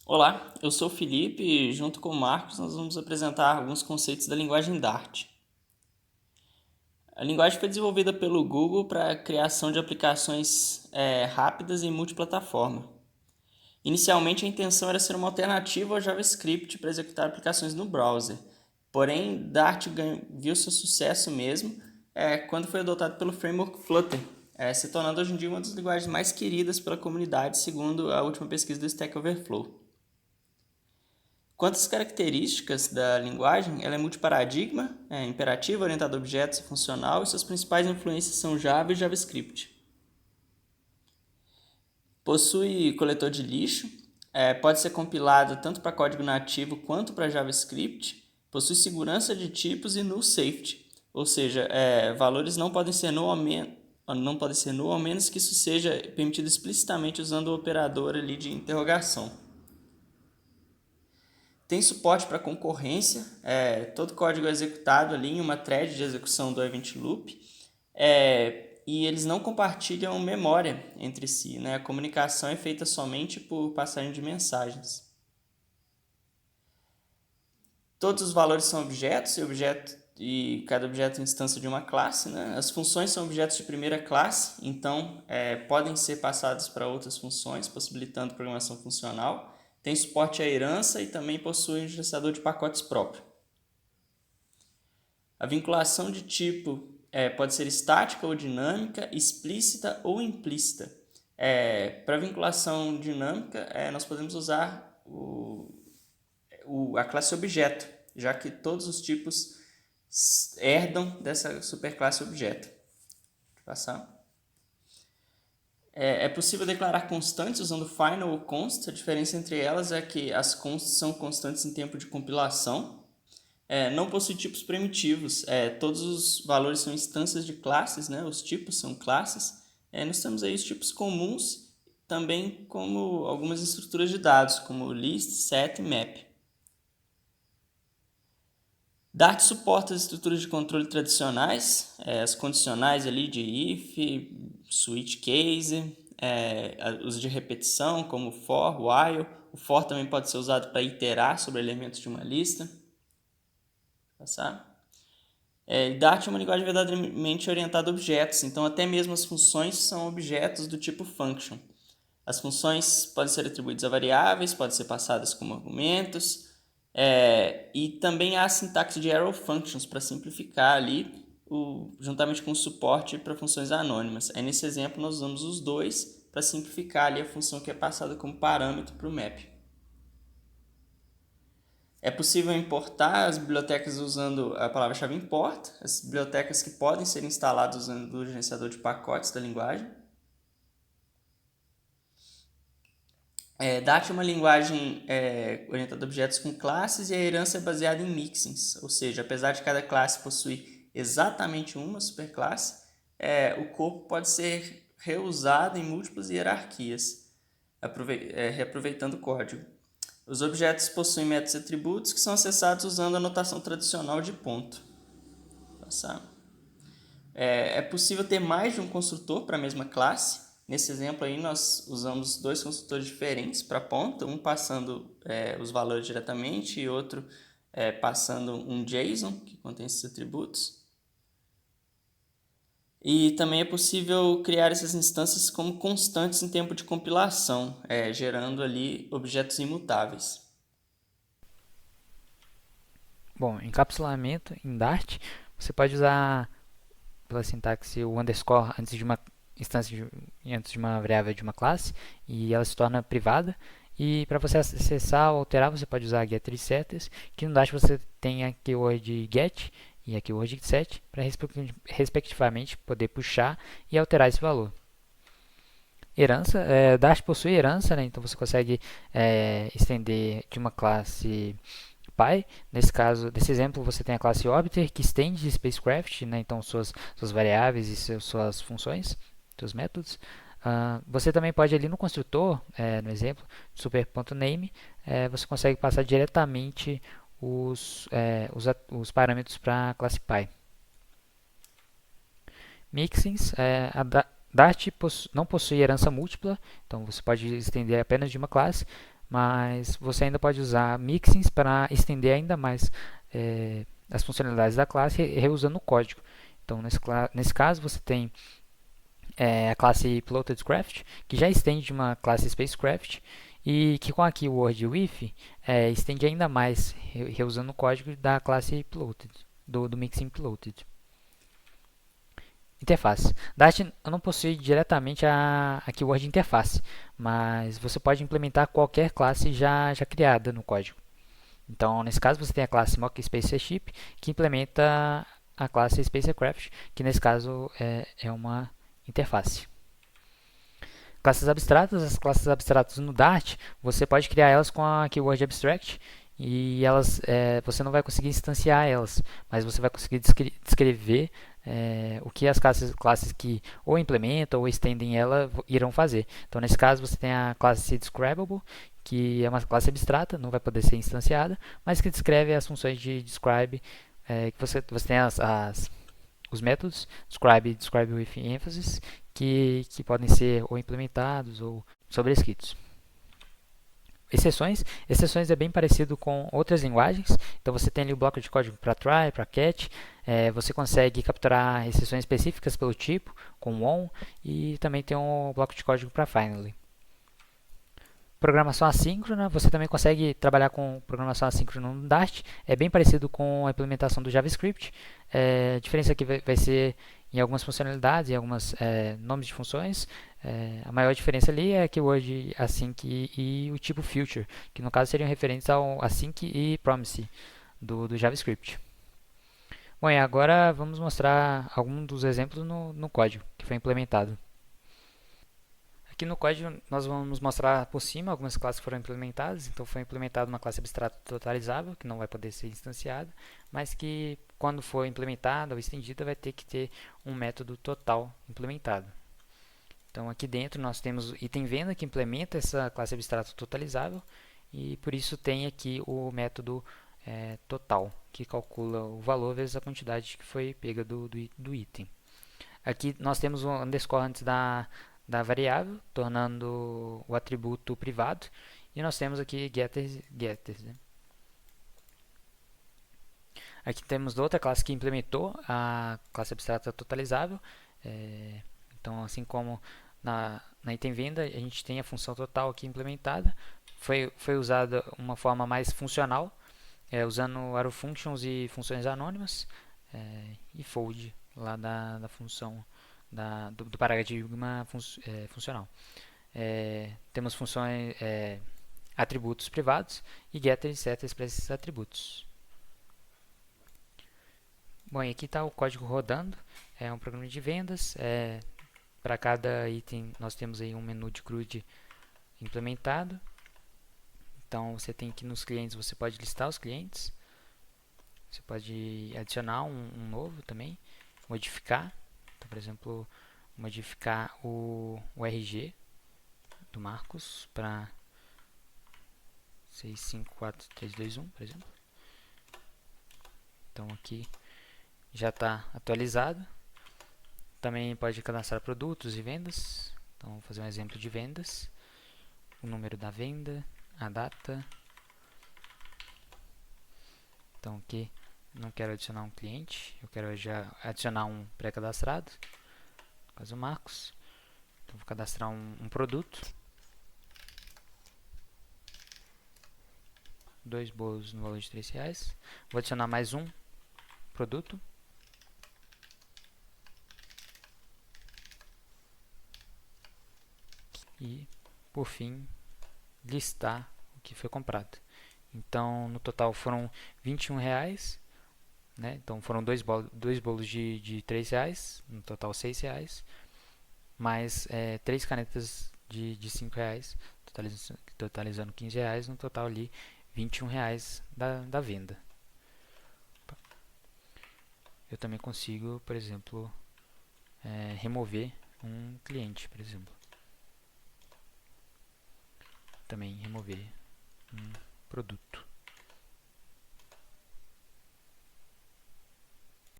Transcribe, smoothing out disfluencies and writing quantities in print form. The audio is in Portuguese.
Olá, eu sou o Felipe e junto com o Marcos nós vamos apresentar alguns conceitos da linguagem Dart. A linguagem foi desenvolvida pelo Google para a criação de aplicações rápidas e multiplataforma. Inicialmente a intenção era ser uma alternativa ao JavaScript para executar aplicações no browser, porém Dart viu seu sucesso mesmo quando foi adotado pelo framework Flutter, se tornando hoje em dia uma das linguagens mais queridas pela comunidade, segundo a última pesquisa do Stack Overflow. Quanto às características da linguagem, ela é multiparadigma, imperativa, orientada a objetos e funcional, e suas principais influências são Java e JavaScript. Possui coletor de lixo, pode ser compilado tanto para código nativo quanto para JavaScript, possui segurança de tipos e null safety, ou seja, valores não podem ser null a menos que isso seja permitido explicitamente usando o operador ali de interrogação. Tem suporte para concorrência, todo código é executado ali em uma thread de execução do Event Loop, e eles não compartilham memória entre si, né? A comunicação é feita somente por passagem de mensagens. Todos os valores são objetos e cada objeto é instância de uma classe, né? As funções são objetos de primeira classe, então podem ser passados para outras funções, possibilitando programação funcional. Tem suporte à herança e também possui um gerenciador de pacotes próprio. A vinculação de tipo pode ser estática ou dinâmica, explícita ou implícita. Para vinculação dinâmica, nós podemos usar a classe objeto, já que todos os tipos herdam dessa superclasse objeto. Vou passar. É possível declarar constantes usando final ou const. A diferença entre elas é que as consts são constantes em tempo de compilação. Não possui tipos primitivos. Todos os valores são instâncias de classes, né? Os tipos são classes. Nós temos aí os tipos comuns, também como algumas estruturas de dados, como list, set e map. Dart suporta as estruturas de controle tradicionais, as condicionais ali de if, switch case, os de repetição como for, while. O for também pode ser usado para iterar sobre elementos de uma lista. Passar. Dart é uma linguagem verdadeiramente orientada a objetos, então até mesmo as funções são objetos do tipo function. As funções podem ser atribuídas a variáveis, podem ser passadas como argumentos, e também há a sintaxe de arrow functions para simplificar ali, juntamente com o suporte para funções anônimas. Aí nesse exemplo nós usamos os dois para simplificar ali a função que é passada como parâmetro para o map. É possível importar as bibliotecas usando a palavra-chave import, as bibliotecas que podem ser instaladas usando o gerenciador de pacotes da linguagem. Dart é uma linguagem orientada a objetos com classes e a herança é baseada em mixins, ou seja, apesar de cada classe possuir exatamente uma superclasse, o corpo pode ser reusado em múltiplas hierarquias, reaproveitando o código. Os objetos possuem métodos e atributos que são acessados usando a notação tradicional de ponto. Passar. É possível ter mais de um construtor para a mesma classe. Nesse exemplo aí nós usamos dois construtores diferentes para ponta, um passando os valores diretamente e outro passando um JSON que contém esses atributos. E também é possível criar essas instâncias como constantes em tempo de compilação, gerando ali objetos imutáveis. Bom, encapsulamento em Dart, você pode usar pela sintaxe o underscore antes de uma instância, antes de uma variável de uma classe, e ela se torna privada. E para você acessar ou alterar, você pode usar getResetters, que no Dash você tem a keyword get e a keyword set, para respectivamente poder puxar e alterar esse valor. Herança, Dash possui herança, né? Então você consegue estender de uma classe Pi. Nesse caso, desse exemplo, você tem a classe Orbiter que estende spacecraft, né? Então suas variáveis e suas funções, seus métodos. Você também pode ali no construtor, no exemplo, super.name, você consegue passar diretamente os parâmetros para a classe Pi. Mixins, Dart não possui herança múltipla, então você pode estender apenas de uma classe, mas você ainda pode usar mixins para estender ainda mais as funcionalidades da classe reusando o código. Então, nesse caso, você tem a classe PloatedCraft, que já estende de uma classe Spacecraft, e que com a keyword with estende ainda mais, reusando o código da classe Ploated, do mixin Ploated. Interface. Dart não possui diretamente a keyword interface, mas você pode implementar qualquer classe já criada no código. Então, nesse caso, você tem a classe Mock Spaceship, que implementa a classe Spacecraft, que nesse caso é uma interface. Classes abstratas. As classes abstratas no Dart, você pode criar elas com a keyword abstract, e elas você não vai conseguir instanciar elas, mas você vai conseguir descrever o que as classes que ou implementam ou estendem ela irão fazer. Então, nesse caso, você tem a classe Describable, que é uma classe abstrata, não vai poder ser instanciada, mas que descreve as funções de describe, que você tem os métodos describe with emphasis, que podem ser ou implementados ou sobrescritos. Exceções é bem parecido com outras linguagens. Então você tem ali o bloco de código para try, para catch. Você consegue capturar exceções específicas pelo tipo, com on, e também tem um bloco de código para finally. Programação assíncrona, você também consegue trabalhar com programação assíncrona no Dart. É bem parecido com a implementação do JavaScript. A diferença aqui vai ser em algumas funcionalidades, em alguns nomes de funções. A maior diferença ali é que hoje async e o tipo future, que no caso seriam referentes ao async e promise do JavaScript. Bom, e agora vamos mostrar alguns dos exemplos no código que foi implementado. Aqui no código nós vamos mostrar por cima algumas classes que foram implementadas. Então foi implementada uma classe abstrata totalizável, que não vai poder ser instanciada, mas que quando for implementada ou estendida vai ter que ter um método total implementado. Então aqui dentro nós temos o item venda que implementa essa classe abstrata totalizável, e por isso tem aqui o método total, que calcula o valor vezes a quantidade que foi pega do item. Aqui nós temos o underscore antes da variável, tornando o atributo privado, e nós temos aqui getters. Né? Aqui temos outra classe que implementou a classe abstrata totalizável. Então, assim como na item venda, a gente tem a função total aqui implementada. Foi usada uma forma mais funcional, usando arrow functions e funções anônimas, e fold lá da função do paradigma funcional. Temos funções, atributos privados e getters e setters para esses atributos. Bom, e aqui está o código rodando. É um programa de vendas. Para cada item nós temos aí um menu de CRUD implementado. Então você tem aqui nos clientes, você pode listar os clientes. Você pode adicionar um novo também, modificar. Então, por exemplo, modificar o RG do Marcos para 654321, por exemplo. Então aqui já está atualizado. Também pode cadastrar produtos e vendas. Então vou fazer um exemplo de vendas. O número da venda, a data. Então aqui não quero adicionar um cliente, eu quero já adicionar um pré-cadastrado, no caso Marcos. Então vou cadastrar um produto. 2 bolos no valor de R$3. Vou adicionar mais um produto. E, por fim, listar o que foi comprado. Então, no total foram R$21, né? Então foram dois bolos de R$3, no total R$6, mais 3 canetas de R$5, totalizando R$15, no total ali R$21 da venda. Eu também consigo, por exemplo, remover um cliente, por exemplo. Também remover um produto.